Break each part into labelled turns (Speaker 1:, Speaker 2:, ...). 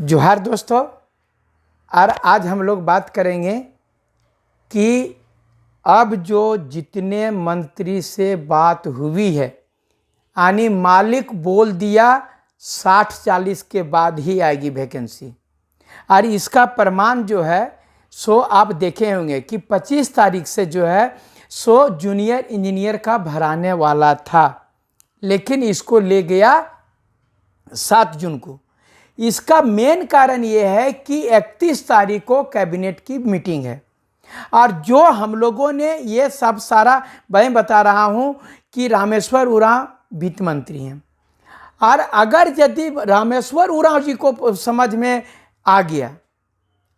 Speaker 1: जोहार दोस्तों। और आज हम लोग बात करेंगे कि अब जो जितने मंत्री से बात हुई है, यानी मालिक बोल दिया 60-40 के बाद ही आएगी वैकेंसी। और इसका प्रमाण जो है सो आप देखे होंगे कि 25 तारीख से जो है सो जूनियर इंजीनियर का भराने वाला था, लेकिन इसको ले गया 7 जून को। इसका मेन कारण ये है कि 31 तारीख को कैबिनेट की मीटिंग है। और जो हम लोगों ने ये सब सारा मैं बता रहा हूँ कि रामेश्वर उरांव वित्त मंत्री हैं, और अगर यदि रामेश्वर उरांव जी को समझ में आ गया,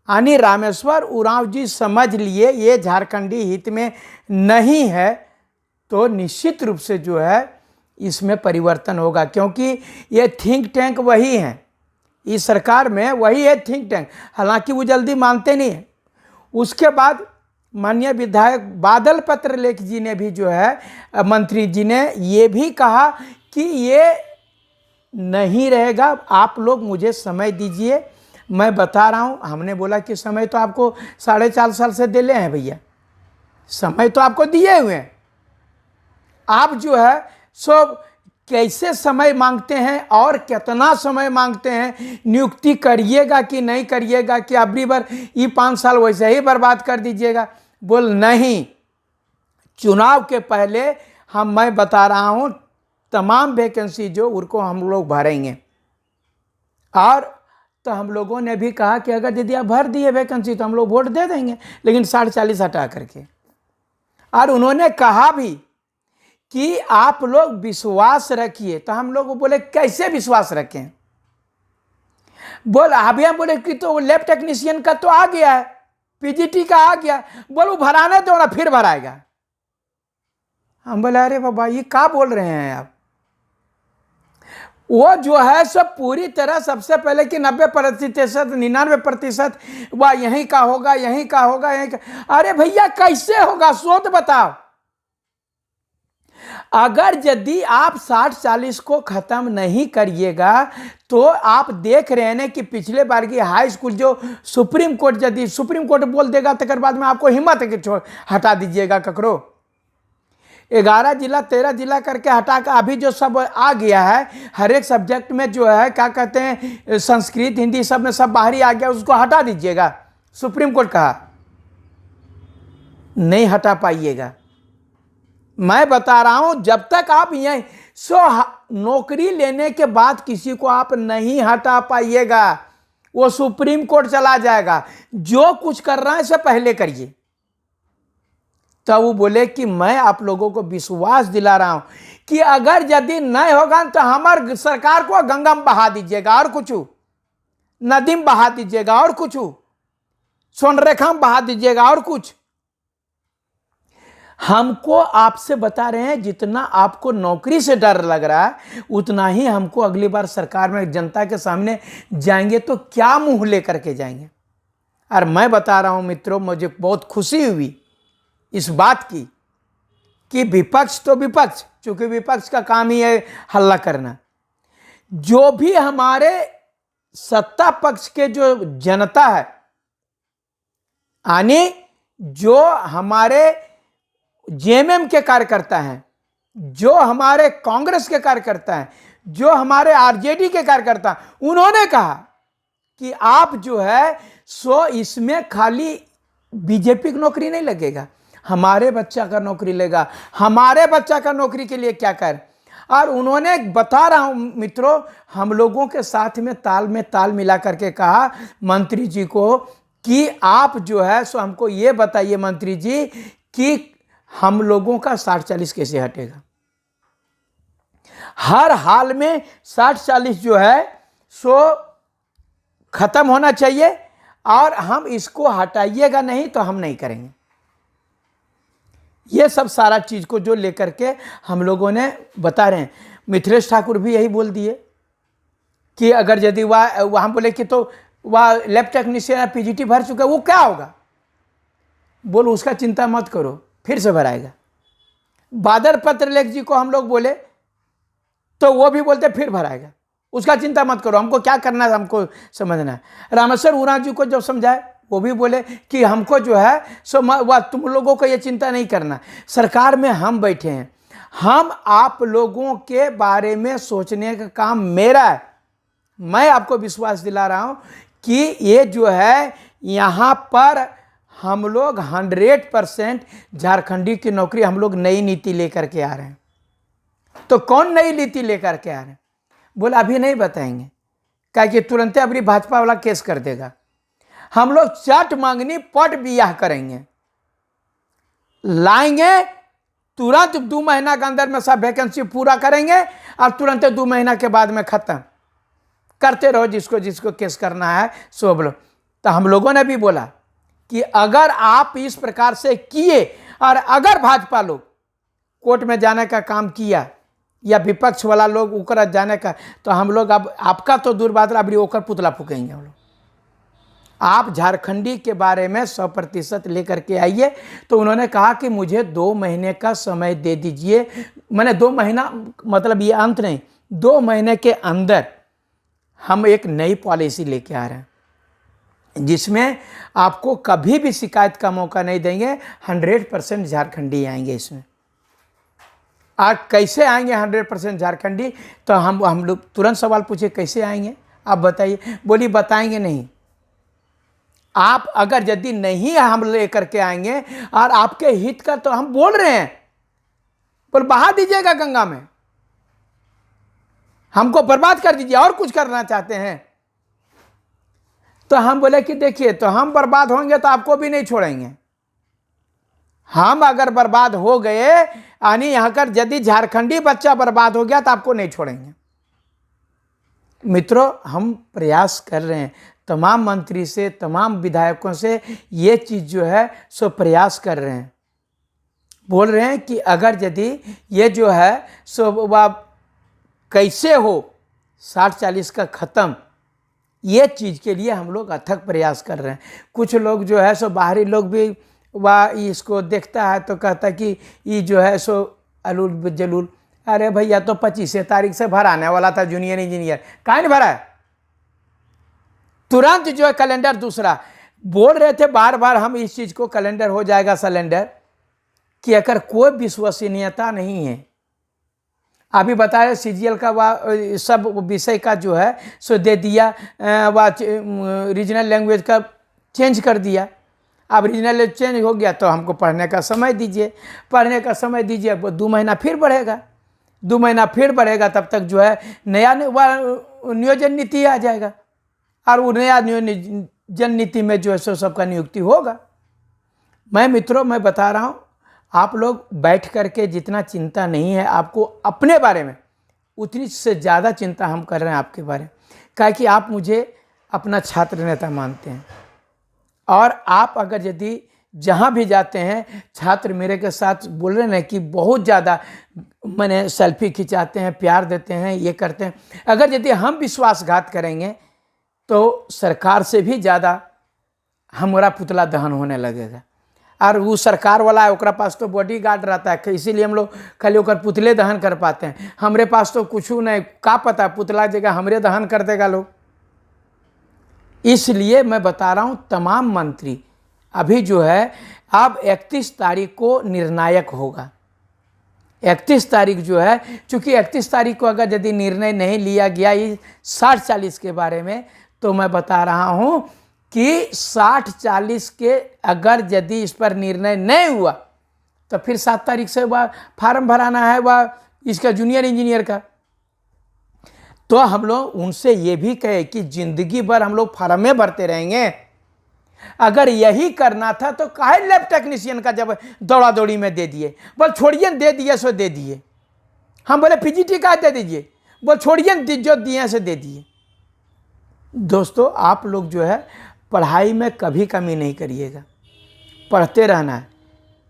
Speaker 1: यानी रामेश्वर उरांव जी समझ लिए ये झारखंडी हित में नहीं है, तो निश्चित रूप से जो है इसमें परिवर्तन होगा। क्योंकि ये थिंक टैंक वही हैं, इस सरकार में वही है थिंक टैंक। हालांकि वो जल्दी मानते नहीं है। उसके बाद माननीय विधायक बादल पत्रलेख जी ने भी जो है मंत्री जी ने ये भी कहा कि ये नहीं रहेगा, आप लोग मुझे समय दीजिए, मैं बता रहा हूँ। हमने बोला कि समय तो आपको 4.5 साल से दिले हैं भैया, समय तो आपको दिए हुए हैं। आप जो है सो कैसे समय मांगते हैं और कितना समय मांगते हैं, नियुक्ति करिएगा कि नहीं करिएगा, कि अबरी बार ये 5 साल वैसे ही बर्बाद कर दीजिएगा। बोल नहीं, चुनाव के पहले मैं बता रहा हूं तमाम वैकेंसी जो उनको हम लोग भरेंगे। और तो हम लोगों ने भी कहा कि अगर यदि आप भर दिए वैकेंसी तो हम लोग वोट दे देंगे, लेकिन 40 हटा करके। और उन्होंने कहा भी कि आप लोग विश्वास रखिए। तो हम लोग बोले कैसे विश्वास रखें? बोल अभी हम बोले कि तो लैब टेक्नीशियन का तो आ गया है, पीजीटी का आ गया, बोलो भराने दो ना, फिर भराएगा। हम बोले अरे बाबा ये क्या बोल रहे हैं आप? वो जो है सब पूरी तरह सबसे पहले कि 90%, 99% वह यहीं का होगा, यहीं का होगा, यहीं का। अरे भैया कैसे होगा, सोच बताओ। अगर यदि आप 60-40 को खत्म नहीं करिएगा तो आप देख रहे हैं कि पिछले बार की हाई स्कूल जो सुप्रीम कोर्ट यदि सुप्रीम कोर्ट बोल देगा तो बाद में आपको हिम्मत है कि हटा दीजिएगा ककरो। 11 जिला 13 जिला करके हटा कर अभी जो सब आ गया है, हर एक सब्जेक्ट में जो है क्या कहते हैं, संस्कृत हिंदी सब में सब बाहरी आ गया, उसको हटा दीजिएगा। सुप्रीम कोर्ट कहा नहीं हटा पाइएगा। मैं बता रहा हूं जब तक आप यहीं नौकरी लेने के बाद किसी को आप नहीं हटा पाइएगा, वो सुप्रीम कोर्ट चला जाएगा। जो कुछ कर रहा है इससे पहले करिए। तो वो बोले कि मैं आप लोगों को विश्वास दिला रहा हूं कि अगर यदि नहीं होगा तो हमारे सरकार को गंगा में बहा दीजिएगा और कुछ, नदी में बहा दीजिएगा और कुछ, स्वर्णरेखा में बहा दीजिएगा और कुछ। हमको आपसे बता रहे हैं जितना आपको नौकरी से डर लग रहा है उतना ही हमको अगली बार सरकार में जनता के सामने जाएंगे तो क्या मुंह लेकर के जाएंगे। और मैं बता रहा हूं मित्रों, मुझे बहुत खुशी हुई इस बात की कि विपक्ष तो विपक्ष, चूंकि विपक्ष का काम ही है हल्ला करना, जो भी हमारे सत्ता पक्ष के जो जनता है, यानी जो हमारे जेएमएम के कार्यकर्ता हैं, जो हमारे कांग्रेस के कार्यकर्ता हैं, जो हमारे आरजेडी के कार्यकर्ता, उन्होंने कहा कि आप जो है सो इसमें खाली बीजेपी की नौकरी नहीं लगेगा, हमारे बच्चा का नौकरी लेगा। हमारे बच्चा का नौकरी के लिए क्या कर। और उन्होंने बता रहा हूं मित्रों, हम लोगों के साथ में ताल मिला करके कहा मंत्री जी को कि आप जो है सो हमको ये बताइए मंत्री जी कि हम लोगों का 60-40 कैसे हटेगा। हर हाल में 60-40 जो है सो खत्म होना चाहिए, और हम इसको हटाइएगा नहीं तो हम नहीं करेंगे। ये सब सारा चीज को जो लेकर के हम लोगों ने बता रहे हैं। मिथिलेश ठाकुर भी यही बोल दिए कि अगर यदि वह हम बोले कि तो वह लैब टेक्नीशियन या पीजीटी भर चुका है, वो क्या होगा? बोलो उसका चिंता मत करो, फिर से भराएगा। बादल पत्रलेख जी को हम लोग बोले तो वो भी बोलते फिर भराएगा। उसका चिंता मत करो, हमको क्या करना है हमको समझना है। रामेश्वर उरांव जी को जब समझाए वो भी बोले कि हमको जो है सो वह तुम लोगों को ये चिंता नहीं करना, सरकार में हम बैठे हैं, हम आप लोगों के बारे में सोचने का काम मेरा है। मैं आपको विश्वास दिला रहा हूं कि ये जो है यहाँ पर हम लोग 100% झारखंडी की नौकरी, हम लोग नई नीति लेकर के आ रहे हैं। तो कौन नई नीति लेकर के आ रहे हैं? बोला अभी नहीं बताएंगे, क्या कि तुरंत अभी भाजपा वाला केस कर देगा। हम लोग चट मांगनी पट बियाह करेंगे, लाएंगे तुरंत 2 महीना के अंदर में सब वैकेंसी पूरा करेंगे और तुरंत 2 महीना के बाद में खत्म करते रहो, जिसको जिसको केस करना है सो बोलो। तो हम लोगों ने भी बोला कि अगर आप इस प्रकार से किए और अगर भाजपा लोग कोर्ट में जाने का काम किया या विपक्ष वाला लोग उकर जाने का, तो हम लोग अब आपका तो दूर बात, अब ओकर पुतला फूकेंगे हम लोग। आप झारखंडी के बारे में 100% लेकर के आइए। तो उन्होंने कहा कि मुझे 2 महीने का समय दे दीजिए, मैंने 2 महीना मतलब ये अंत नहीं, 2 महीने के अंदर हम एक नई पॉलिसी लेके आ रहे हैं जिसमें आपको कभी भी शिकायत का मौका नहीं देंगे। 100% झारखंडी आएंगे इसमें। आज कैसे आएंगे 100% झारखंडी? तो हम लोग तुरंत सवाल पूछे कैसे आएंगे आप बताइए? बोली बताएंगे नहीं। आप अगर यदि नहीं हम लेकर के आएंगे और आपके हित का, तो हम बोल रहे हैं, बोल बहा दीजिएगा गंगा में, हमको बर्बाद कर दीजिए, और कुछ करना चाहते हैं? तो हम बोले कि देखिए, तो हम बर्बाद होंगे तो आपको भी नहीं छोड़ेंगे। हम अगर बर्बाद हो गए यानी यहाँ कर यदि झारखंडी बच्चा बर्बाद हो गया तो आपको नहीं छोड़ेंगे। मित्रों, हम प्रयास कर रहे हैं तमाम मंत्री से, तमाम विधायकों से, ये चीज़ जो है सो प्रयास कर रहे हैं। बोल रहे हैं कि अगर यदि ये जो है सो वह कैसे हो 60-40 का ख़त्म, ये चीज़ के लिए हम लोग अथक प्रयास कर रहे हैं। कुछ लोग जो है सो बाहरी लोग भी वह इसको देखता है तो कहता है कि ये जो है सो अलूल जलूल, अरे भैया तो 25 तारीख से भराने वाला था जूनियर इंजीनियर, काहे नहीं भरा है? तुरंत जो है कैलेंडर दूसरा बोल रहे थे बार बार हम इस चीज़ को, कैलेंडर हो जाएगा सिलेंडर, कि अगर कोई विश्वसनीयता नहीं है। अभी बताया सीजीएल का वह सब विषय का जो है सो दे दिया, वह रीजनल लैंग्वेज का चेंज कर दिया। अब रीजनल लैंग्वेज चेंज हो गया तो हमको पढ़ने का समय दीजिए, पढ़ने का समय दीजिए, 2 महीना फिर बढ़ेगा, 2 महीना फिर बढ़ेगा, तब तक जो है नया नियोजन नीति आ जाएगा और वो नया नियोजन नीति में जो है सो सबका नियुक्ति होगा। मित्रों, मैं बता रहा हूँ, आप लोग बैठ करके जितना चिंता नहीं है आपको अपने बारे में, उतनी से ज़्यादा चिंता हम कर रहे हैं आपके बारे में। क्या कि आप मुझे अपना छात्र नेता मानते हैं और आप अगर यदि जहाँ भी जाते हैं छात्र मेरे के साथ बोल रहे हैं कि बहुत ज़्यादा मैंने सेल्फी खिंचाते हैं, प्यार देते हैं, ये करते हैं। अगर यदि हम विश्वासघात करेंगे तो सरकार से भी ज़्यादा हमारा पुतला दहन होने लगेगा। और वो सरकार वाला है, ओकरा पास तो बॉडी गार्ड रहता है, इसीलिए हम लोग खाली ओकर पुतले दहन कर पाते हैं। हमरे पास तो कुछ नहीं, का पता पुतला जगह हमरे दहन कर देगा लोग। इसलिए मैं बता रहा हूँ तमाम मंत्री अभी जो है, अब 31 तारीख को निर्णायक होगा। 31 तारीख जो है, चूँकि 31 तारीख को अगर यदि निर्णय नहीं लिया गया इस 60-40 के बारे में, तो मैं बता रहा हूँ कि 60-40 के अगर यदि इस पर निर्णय नहीं हुआ तो फिर 7 तारीख से वह फार्म भराना है वह इसका जूनियर इंजीनियर का। तो हम लोग उनसे ये भी कहे कि ज़िंदगी भर हम लोग फार्म में भरते रहेंगे? अगर यही करना था तो काहे लैब टेक्नीशियन का जब दौड़ा दौड़ी में दे दिए? बोल छोड़िए, दे दिए सो दे दिए। हम बोले पीजीटी का दे दीजिए, बोल छोड़िए जो दिए से दे दिए। दोस्तों, आप लोग जो है पढ़ाई में कभी कमी नहीं करिएगा, पढ़ते रहना है।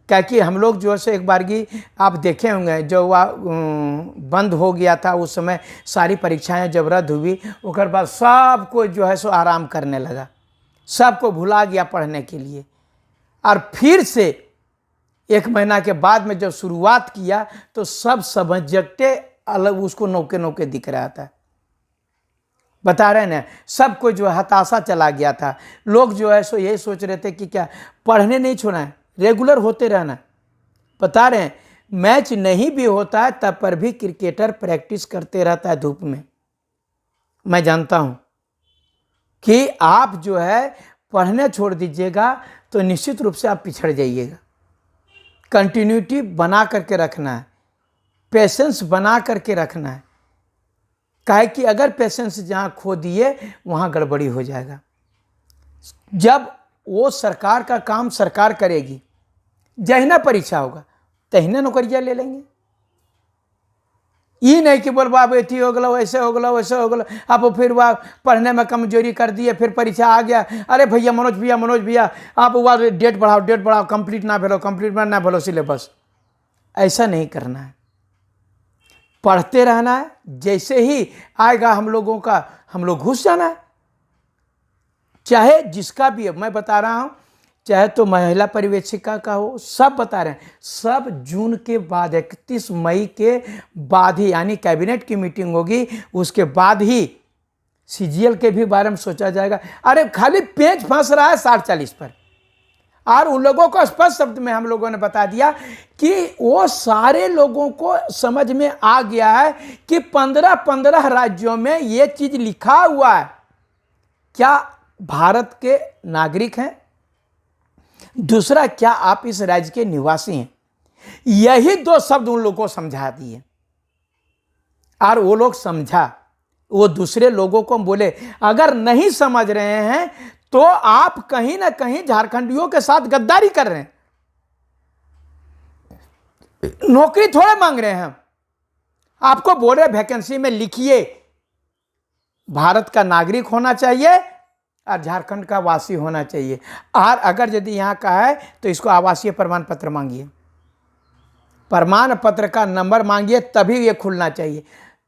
Speaker 1: क्या कि हम लोग जो है एक बार की आप देखे होंगे, जो वह बंद हो गया था उस समय, सारी परीक्षाएं जब रद्द हुई, उसके बाद सबको जो है सो आराम करने लगा, सबको भुला गया पढ़ने के लिए। और फिर से 1 महीना के बाद में जब शुरुआत किया तो सब सब्जेक्टे अलग उसको नौके नौके दिख रहा था। बता रहे हैं ना, सबको जो है हताशा चला गया था। लोग जो है सो यही सोच रहे थे कि क्या पढ़ने नहीं छोड़ना है, रेगुलर होते रहना। बता रहे हैं मैच नहीं भी होता है तब पर भी क्रिकेटर प्रैक्टिस करते रहता है धूप में। मैं जानता हूं कि आप जो है पढ़ने छोड़ दीजिएगा तो निश्चित रूप से आप पिछड़ जाइएगा। कंटिन्यूटी बना करके रखना है, पेशेंस बना करके रखना है। काहे कि अगर पेशेंस जहाँ खो दिए वहाँ गड़बड़ी हो जाएगा। जब वो सरकार का काम सरकार करेगी, जहिना परीक्षा होगा तहिना नौकरियाँ ले लेंगे। ये नहीं कि बोल बाब एथी हो गलो, वैसे हो गलो, वैसे हो गलो, आप फिर वह पढ़ने में कमजोरी कर दिए, फिर परीक्षा आ गया, अरे भैया मनोज भैया आप वह डेट बढ़ाओ, कंप्लीट ना भेलो सिलेबस। ऐसा नहीं करना है, पढ़ते रहना है। जैसे ही आएगा हम लोग घुस जाना है। चाहे जिसका भी है, मैं बता रहा हूं, चाहे तो महिला पर्यवेक्षिका का हो, सब बता रहे हैं, सब जून के बाद 31 मई के बाद ही, यानी कैबिनेट की मीटिंग होगी, उसके बाद ही सीजीएल के भी बारे में सोचा जाएगा। अरे खाली पेच फंस रहा है 60-40 पर, और उन लोगों को स्पष्ट शब्द में हम लोगों ने बता दिया कि वो सारे लोगों को समझ में आ गया है कि 15 राज्यों में ये चीज लिखा हुआ है। क्या भारत के नागरिक हैं, दूसरा क्या आप इस राज्य के निवासी हैं। यही दो शब्द उन लोगों को समझा दिए, और वो लोग समझा। वो दूसरे लोगों को बोले अगर नहीं समझ रहे हैं तो आप कहीं ना कहीं झारखंडियों के साथ गद्दारी कर रहे हैं। नौकरी थोड़े मांग रहे हैं हम, आपको बोल रहे वैकेंसी में लिखिए भारत का नागरिक होना चाहिए और झारखंड का वासी होना चाहिए, और अगर यदि यहाँ का है तो इसको आवासीय प्रमाण पत्र मांगिए, प्रमाण पत्र का नंबर मांगिए, तभी ये खुलना चाहिए।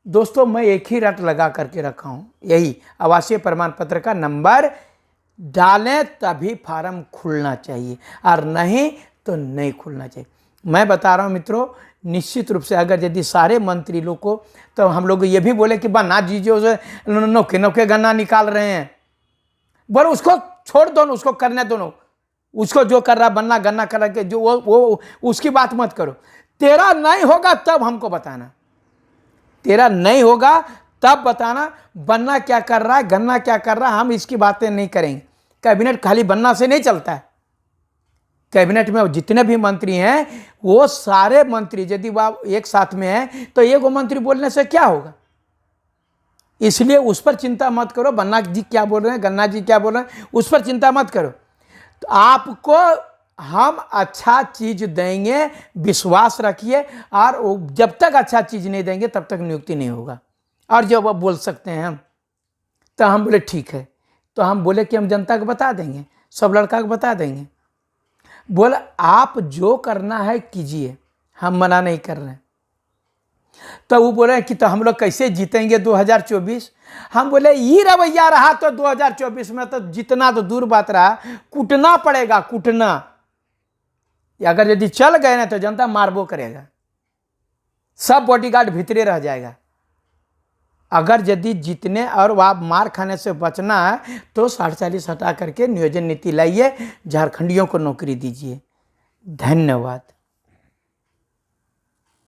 Speaker 1: दोस्तों मैं एक ही रट लगा करके रखा हूँ, यही आवासीय प्रमाण पत्र का नंबर डालें तभी फार्म खुलना चाहिए, और नहीं तो नहीं खुलना चाहिए। मैं बता रहा हूँ मित्रों, निश्चित रूप से अगर यदि सारे मंत्री लोग को, तो हम लोग ये भी बोले कि बना दीजिए उसे, नौके गन्ना निकाल रहे हैं, बोलो उसको छोड़ दो, उसको करने दो, उसको जो कर रहा बनना गन्ना कर के जो वो उसकी बात मत करो। तेरा नहीं होगा तब हमको बताना, तेरा नहीं होगा तब बताना बन्ना क्या कर रहा है, गन्ना क्या कर रहा है, हम इसकी बातें नहीं करेंगे। कैबिनेट खाली बन्ना से नहीं चलता है। कैबिनेट में जितने भी मंत्री हैं वो सारे मंत्री यदि वह एक साथ में हैं तो एक मंत्री बोलने से क्या होगा। इसलिए उस पर चिंता मत करो, बन्ना जी क्या बोल रहे हैं, गन्ना जी क्या बोल रहे हैं, उस पर चिंता मत करो। तो आपको हम अच्छा चीज देंगे, विश्वास रखिए, और जब तक अच्छा चीज नहीं देंगे तब तक नियुक्ति नहीं होगा। और जब आप बोल सकते हैं हम, तो हम बोले ठीक है, तो हम बोले कि हम जनता को बता देंगे, सब लड़का को बता देंगे। बोले आप जो करना है कीजिए, हम मना नहीं कर रहे हैं। तो वो बोले कि तो हम लोग कैसे जीतेंगे 2024। हम बोले ये रवैया रहा तो 2024 में तो जितना तो दूर बात रहा, कूटना पड़ेगा, कूटना। अगर यदि चल गए ना तो जनता मारबो करेगा, सब बॉडीगार्ड भीतरे रह जाएगा। अगर यदि जीतने और आप मार खाने से बचना है तो 60-40 हटा करके नियोजन नीति लाइए, झारखंडियों को नौकरी दीजिए। धन्यवाद।